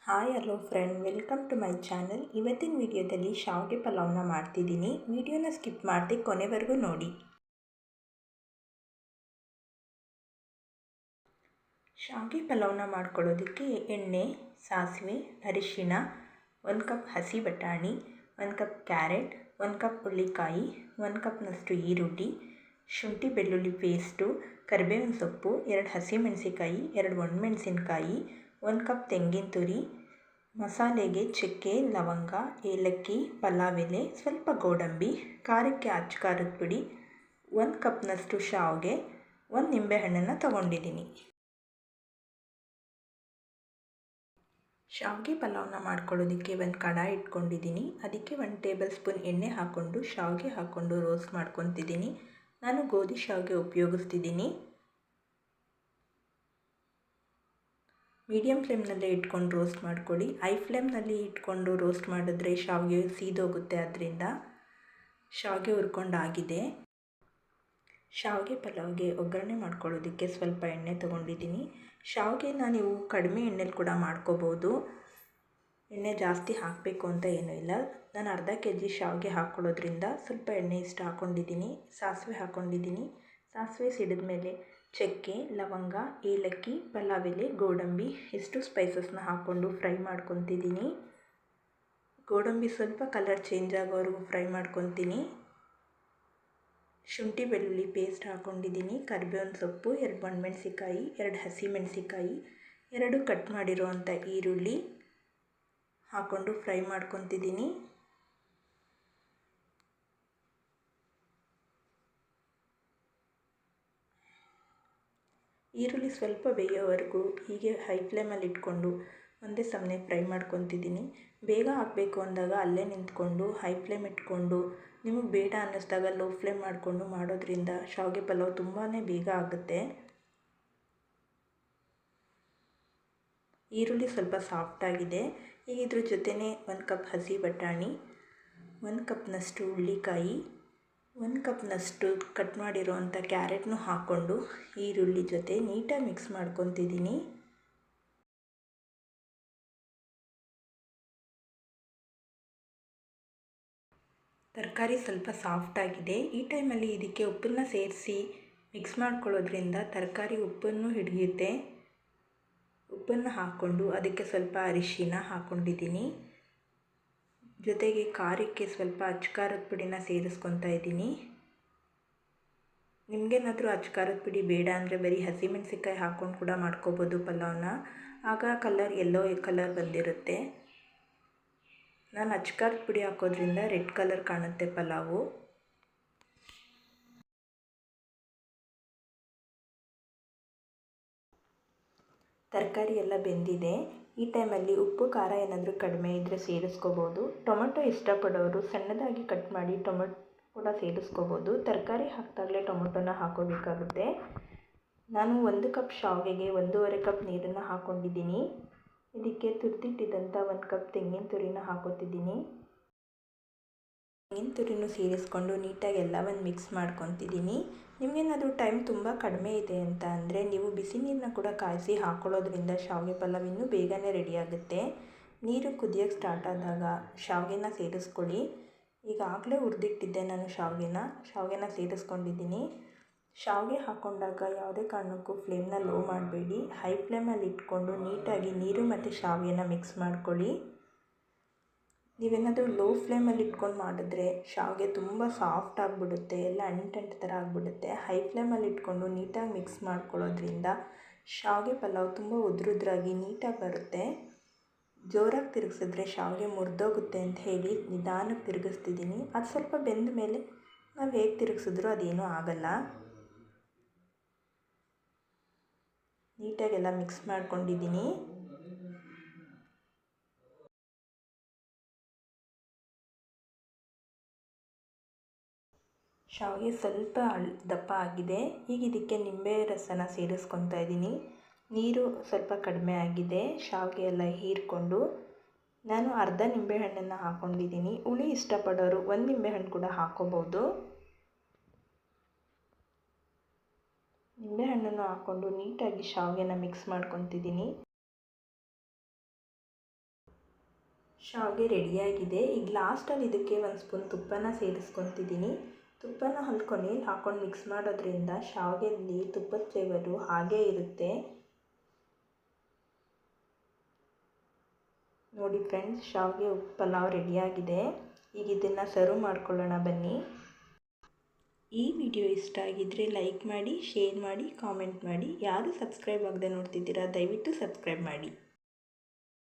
Hi hello friend, welcome to my channel. ಇವತ್ತಿನ ವಿಡಿಯೋದಲ್ಲಿ ಶಾವಿಗೆ ಪಲಾವ್ನ ಮಾಡ್ತಿದ್ದೀನಿ. ವಿಡಿಯೋನ ಸ್ಕಿಪ್ ಮಾಡದೆ ಕೊನೆವರೆಗೂ ನೋಡಿ. ಶಾವಿಗೆ ಪಲಾವ್ನ ಮಾಡ್ಕೊಳ್ಳೋದಕ್ಕೆ ಎಣ್ಣೆ, ಸಾಸಿವೆ, ಅರಿಶಿಣ, 1 ಕಪ್ ಹಸಿ ಬಟಾಣಿ, 1 ಕಪ್ ಕ್ಯಾರೆಟ್, 1 ಕಪ್ ಹುಳ್ಳಿಕಾಯಿ, 1 ಕಪ್ನಷ್ಟು ಈರುಳ್ಳಿ, ಶುಂಠಿ ಬೆಳ್ಳುಳ್ಳಿ ಪೇಸ್ಟು, ಕರಿಬೇವಿನ ಸೊಪ್ಪು, 2 ಹಸಿಮೆಣಸಿಕಾಯಿ, 2 ಒಣಮೆಣಸಿನ್ಕಾಯಿ, 1 ಕಪ್ ತೆಂಗಿನ ತುರಿ, ಮಸಾಲೆಗೆ ಚಕ್ಕೆ, ಲವಂಗ, ಏಲಕ್ಕಿ, ಪಲಾವ್ ಎಲೆ, ಸ್ವಲ್ಪ ಗೋಡಂಬಿ, ಖಾರಕ್ಕೆ ಅಚ್ಚ ಖಾರದ ಪುಡಿ, 1 ಕಪ್ನಷ್ಟು ಶಾವಿಗೆ, 1 ನಿಂಬೆಹಣ್ಣನ್ನು ತಗೊಂಡಿದ್ದೀನಿ. ಶಾವಿಗೆ ಪಲಾವ್ನ ಮಾಡ್ಕೊಳ್ಳೋದಕ್ಕೆ ಒಂದು ಕಡಾಯಿ ಇಟ್ಕೊಂಡಿದ್ದೀನಿ. ಅದಕ್ಕೆ 1 ಟೇಬಲ್ ಸ್ಪೂನ್ ಎಣ್ಣೆ ಹಾಕ್ಕೊಂಡು ಶಾವಿಗೆ ಹಾಕ್ಕೊಂಡು ರೋಸ್ಟ್ ಮಾಡ್ಕೊತಿದ್ದೀನಿ. ನಾನು ಗೋಧಿ ಶಾವಿಗೆ ಉಪಯೋಗಿಸ್ತಿದ್ದೀನಿ. ಮೀಡಿಯಮ್ ಫ್ಲೇಮ್ನಲ್ಲೇ ಇಟ್ಕೊಂಡು ರೋಸ್ಟ್ ಮಾಡ್ಕೊಳ್ಳಿ. ಹೈ ಫ್ಲೇಮ್ನಲ್ಲಿ ಇಟ್ಕೊಂಡು ರೋಸ್ಟ್ ಮಾಡಿದ್ರೆ ಶಾವಿಗೆ ಸೀದೋಗುತ್ತೆ. ಅದರಿಂದ ಶಾವಿಗೆ ಹುರ್ಕೊಂಡಾಗಿದೆ. ಶಾವಿಗೆ ಪಲಾವ್ಗೆ ಒಗ್ಗರಣೆ ಮಾಡ್ಕೊಳ್ಳೋದಕ್ಕೆ ಸ್ವಲ್ಪ ಎಣ್ಣೆ ತೊಗೊಂಡಿದ್ದೀನಿ. ಶಾವಿಗೆನ ನೀವು ಕಡಿಮೆ ಎಣ್ಣೆಲಿ ಕೂಡ ಮಾಡ್ಕೋಬೋದು. ಎಣ್ಣೆ ಜಾಸ್ತಿ ಹಾಕಬೇಕು ಅಂತ ಏನೂ ಇಲ್ಲ. ನಾನು ಅರ್ಧ kg ಶಾವಿಗೆ ಹಾಕ್ಕೊಳ್ಳೋದ್ರಿಂದ ಸ್ವಲ್ಪ ಎಣ್ಣೆ ಇಷ್ಟು ಹಾಕ್ಕೊಂಡಿದ್ದೀನಿ. ಸಾಸಿವೆ ಹಾಕ್ಕೊಂಡಿದ್ದೀನಿ. ಸಾಸಿವೆ ಸಿಡಿದ ಮೇಲೆ ಚಕ್ಕೆ, ಲವಂಗ, ಏಲಕ್ಕಿ, ಪಲಾವ್ ಎಲೆ, ಗೋಡಂಬಿ ಇಷ್ಟು ಸ್ಪೈಸಸ್ನ ಹಾಕ್ಕೊಂಡು ಫ್ರೈ ಮಾಡ್ಕೊತಿದ್ದೀನಿ. ಗೋಡಂಬಿ ಸ್ವಲ್ಪ ಕಲರ್ ಚೇಂಜ್ ಆಗೋವರೆಗೂ ಫ್ರೈ ಮಾಡ್ಕೊತೀನಿ. ಶುಂಠಿ ಬೆಳ್ಳುಳ್ಳಿ ಪೇಸ್ಟ್ ಹಾಕ್ಕೊಂಡಿದ್ದೀನಿ. ಕರಿಬೇವಿನ ಸೊಪ್ಪು, 2 ಒಣಮೆಣಸಿಕಾಯಿ, 2 ಹಸಿಮೆಣಸಿಕಾಯಿ, 2 ಕಟ್ ಮಾಡಿರೋವಂಥ ಈರುಳ್ಳಿ ಹಾಕ್ಕೊಂಡು ಫ್ರೈ ಮಾಡ್ಕೊತಿದ್ದೀನಿ. ಈರುಳ್ಳಿ ಸ್ವಲ್ಪ ಬೇಯೋವರೆಗೂ ಹೀಗೆ ಹೈ ಫ್ಲೇಮಲ್ಲಿ ಇಟ್ಕೊಂಡು ಒಂದೇ ಸಮನೆ ಫ್ರೈ ಮಾಡ್ಕೊತಿದ್ದೀನಿ. ಬೇಗ ಹಾಕಬೇಕು ಅಂದಾಗ ಅಲ್ಲೇ ನಿಂತ್ಕೊಂಡು ಹೈ ಫ್ಲೇಮ್ ಇಟ್ಕೊಂಡು, ನಿಮಗೆ ಬೇಡ ಅನ್ನಿಸ್ದಾಗ ಲೋ ಫ್ಲೇಮ್ ಮಾಡಿಕೊಂಡು ಮಾಡೋದ್ರಿಂದ ಶಾವಿಗೆ ಪಲಾವ್ ತುಂಬಾ ಬೇಗ ಆಗುತ್ತೆ. ಈರುಳ್ಳಿ ಸ್ವಲ್ಪ ಸಾಫ್ಟಾಗಿದೆ. ಈಗ ಇದ್ರ ಜೊತೆನೇ 1 ಕಪ್ ಹಸಿ ಬಟಾಣಿ, 1 ಕಪ್ನಷ್ಟು ಹುಳ್ಳಿಕಾಯಿ, 1 ಕಪ್ನಷ್ಟು ಕಟ್ ಮಾಡಿರೋವಂಥ ಕ್ಯಾರೆಟ್ನು ಹಾಕ್ಕೊಂಡು ಈರುಳ್ಳಿ ಜೊತೆ ನೀಟಾಗಿ ಮಿಕ್ಸ್ ಮಾಡ್ಕೊತಿದ್ದೀನಿ. ತರಕಾರಿ ಸ್ವಲ್ಪ ಸಾಫ್ಟಾಗಿದೆ. ಈ ಟೈಮಲ್ಲಿ ಇದಕ್ಕೆ ಉಪ್ಪನ್ನು ಸೇರಿಸಿ ಮಿಕ್ಸ್ ಮಾಡ್ಕೊಳ್ಳೋದ್ರಿಂದ ತರಕಾರಿ ಉಪ್ಪನ್ನು ಹಿಡಿಯುತ್ತೆ. ಉಪ್ಪನ್ನು ಹಾಕ್ಕೊಂಡು ಅದಕ್ಕೆ ಸ್ವಲ್ಪ ಅರಿಶಿನ ಹಾಕ್ಕೊಂಡಿದ್ದೀನಿ. ಜೊತೆಗೆ ಖಾರಕ್ಕೆ ಸ್ವಲ್ಪ ಅಚ್ಚ ಖಾರದ ಪುಡಿನ ಸೇರಿಸ್ಕೊತಾ ಇದ್ದೀನಿ. ನಿಮಗೇನಾದರೂ ಅಚ್ಚ ಖಾರದ ಪುಡಿ ಬೇಡ ಅಂದರೆ ಬರೀ ಹಸಿಮೆಣಸಿಕಾಯಿ ಹಾಕ್ಕೊಂಡು ಕೂಡ ಮಾಡ್ಕೋಬೋದು ಪಲಾವ್ನ. ಆಗ ಕಲರ್ ಯೆಲ್ಲೋ ಕಲರ್ ಬಂದಿರುತ್ತೆ. ನಾನು ಅಚ್ಚ ಖಾರದ ಪುಡಿ ಹಾಕೋದ್ರಿಂದ ರೆಡ್ ಕಲರ್ ಕಾಣುತ್ತೆ ಪಲಾವು. ತರಕಾರಿ ಎಲ್ಲ ಬೆಂದಿದೆ. ಈ ಟೈಮಲ್ಲಿ ಉಪ್ಪು ಖಾರ ಏನಾದರೂ ಕಡಿಮೆ ಇದ್ದರೆ ಸೇರಿಸ್ಕೋಬೋದು. ಟೊಮೆಟೊ ಇಷ್ಟಪಡೋರು ಸಣ್ಣದಾಗಿ ಕಟ್ ಮಾಡಿ ಟೊಮೆಟೊ ಕೂಡ ಸೇರಿಸ್ಕೋಬೋದು. ತರಕಾರಿ ಹಾಕಿದಾಗಲೇ ಟೊಮೆಟೊನ ಹಾಕೋಬೇಕಾಗುತ್ತೆ. ನಾನು 1 ಕಪ್ ಶಾವಿಗೆಗೆ 1.5 ಕಪ್ ನೀರನ್ನು ಹಾಕ್ಕೊಂಡಿದ್ದೀನಿ. ಇದಕ್ಕೆ ತುರಿದಿಟ್ಟಿದ್ದಂಥ 1 ಕಪ್ ತೆಂಗಿನ ತುರಿನ ಹಾಕೋತಿದ್ದೀನಿ. ತೆಂಗಿನ ತುರಿನೂ ಸೇರಿಸ್ಕೊಂಡು ನೀಟಾಗಿ ಎಲ್ಲವನ್ನು ಮಿಕ್ಸ್ ಮಾಡ್ಕೊತಿದ್ದೀನಿ. ನಿಮಗೇನಾದರೂ ಟೈಮ್ ತುಂಬ ಕಡಿಮೆ ಇದೆ ಅಂತ ಅಂದರೆ ನೀವು ಬಿಸಿ ನೀರನ್ನ ಕೂಡ ಕಾಯಿಸಿ ಹಾಕ್ಕೊಳ್ಳೋದ್ರಿಂದ ಶಾವಿಗೆ ಪಲಾವ್ ಇನ್ನೂ ಬೇಗನೆ ರೆಡಿಯಾಗುತ್ತೆ. ನೀರು ಕುದಿಯೋಕ್ಕೆ ಸ್ಟಾರ್ಟ್ ಆದಾಗ ಶಾವಿಗೆನ ಸೇರಿಸ್ಕೊಳ್ಳಿ. ಈಗಾಗಲೇ ಹುರಿದಿಟ್ಟಿದ್ದೆ ನಾನು ಶಾವಿಗೆನ ಸೇರಿಸ್ಕೊಂಡಿದ್ದೀನಿ. ಶಾವಿಗೆ ಹಾಕ್ಕೊಂಡಾಗ ಯಾವುದೇ ಕಾರಣಕ್ಕೂ ಫ್ಲೇಮ್ನ ಲೋ ಮಾಡಬೇಡಿ. ಹೈ ಫ್ಲೇಮಲ್ಲಿ ಇಟ್ಕೊಂಡು ನೀಟಾಗಿ ನೀರು ಮತ್ತು ಶಾವಿಗೆನ ಮಿಕ್ಸ್ ಮಾಡ್ಕೊಳ್ಳಿ. ನೀವೇನಾದರೂ ಲೋ ಫ್ಲೇಮಲ್ಲಿ ಇಟ್ಕೊಂಡು ಮಾಡಿದ್ರೆ ಶಾವಿಗೆ ತುಂಬ ಸಾಫ್ಟ್ ಆಗಿಬಿಡುತ್ತೆ, ಎಲ್ಲ ಅಂಟು ಥರ ಆಗಿಬಿಡುತ್ತೆ. ಹೈ ಫ್ಲೇಮಲ್ಲಿ ಇಟ್ಕೊಂಡು ನೀಟಾಗಿ ಮಿಕ್ಸ್ ಮಾಡ್ಕೊಳ್ಳೋದ್ರಿಂದ ಶಾವಿಗೆ ಪಲಾವ್ ತುಂಬ ಉದ್ರುದ್ರಾಗಿ ನೀಟಾಗಿ ಬರುತ್ತೆ. ಜೋರಾಗಿ ತಿರುಗಿಸಿದ್ರೆ ಶಾವಿಗೆ ಮುರಿದೋಗುತ್ತೆ ಅಂತ ಹೇಳಿ ನಿಧಾನಕ್ಕೆ ತಿರುಗಿಸ್ತಿದ್ದೀನಿ. ಅದು ಸ್ವಲ್ಪ ಬೆಂದ ಮೇಲೆ ನಾವು ಹೇಗೆ ತಿರುಗಿಸಿದ್ರೂ ಅದೇನೂ ಆಗಲ್ಲ. ನೀಟಾಗೆಲ್ಲ ಮಿಕ್ಸ್ ಮಾಡ್ಕೊಂಡಿದ್ದೀನಿ. ಶಾವಿಗೆ ಸ್ವಲ್ಪ ದಪ್ಪ ಆಗಿದೆ. ಈಗ ಇದಕ್ಕೆ ನಿಂಬೆ ರಸನ ಸೇರಿಸ್ಕೊತಾ ಇದ್ದೀನಿ. ನೀರು ಸ್ವಲ್ಪ ಕಡಿಮೆ ಆಗಿದೆ. ಶಾವಿಗೆ ಎಲ್ಲ ಹೀರಿಕೊಂಡು ನಾನು ಅರ್ಧ ನಿಂಬೆಹಣ್ಣನ್ನು ಹಾಕ್ಕೊಂಡಿದ್ದೀನಿ. ಹುಳಿ ಇಷ್ಟಪಡೋರು 1 ನಿಂಬೆಹಣ್ಣು ಕೂಡ ಹಾಕ್ಕೋಬೋದು. ನಿಂಬೆಹಣ್ಣನ್ನು ಹಾಕ್ಕೊಂಡು ನೀಟಾಗಿ ಶಾವಿಗೆನ ಮಿಕ್ಸ್ ಮಾಡ್ಕೊತಿದ್ದೀನಿ. ಶಾವಿಗೆ ರೆಡಿಯಾಗಿದೆ. ಈಗ ಲಾಸ್ಟಲ್ಲಿ ಇದಕ್ಕೆ ಒಂದು ಸ್ಪೂನ್ ತುಪ್ಪನ ಸೇರಿಸ್ಕೊತಿದ್ದೀನಿ. ತುಪ್ಪನ ಅಲ್ಲಿ ಕೊನೆಯಲ್ಲಿ ಹಾಕ್ಕೊಂಡು ಮಿಕ್ಸ್ ಮಾಡೋದ್ರಿಂದ ಶಾವಿಗೆಯಲ್ಲಿ ತುಪ್ಪದ ಫ್ಲೇವರು ಹಾಗೇ ಇರುತ್ತೆ. ನೋಡಿ ಫ್ರೆಂಡ್ಸ್, ಶಾವಿಗೆ ಪಲಾವ್ ರೆಡಿಯಾಗಿದೆ. ಈಗ ಇದನ್ನು ಸರ್ವ್ ಮಾಡ್ಕೊಳ್ಳೋಣ ಬನ್ನಿ. ಈ ವಿಡಿಯೋ ಇಷ್ಟ ಆಗಿದ್ದರೆ ಲೈಕ್ ಮಾಡಿ, ಶೇರ್ ಮಾಡಿ, ಕಾಮೆಂಟ್ ಮಾಡಿ. ಯಾರು ಸಬ್ಸ್ಕ್ರೈಬ್ ಆಗದೆ ನೋಡ್ತಿದ್ದೀರಾ ದಯವಿಟ್ಟು ಸಬ್ಸ್ಕ್ರೈಬ್ ಮಾಡಿ.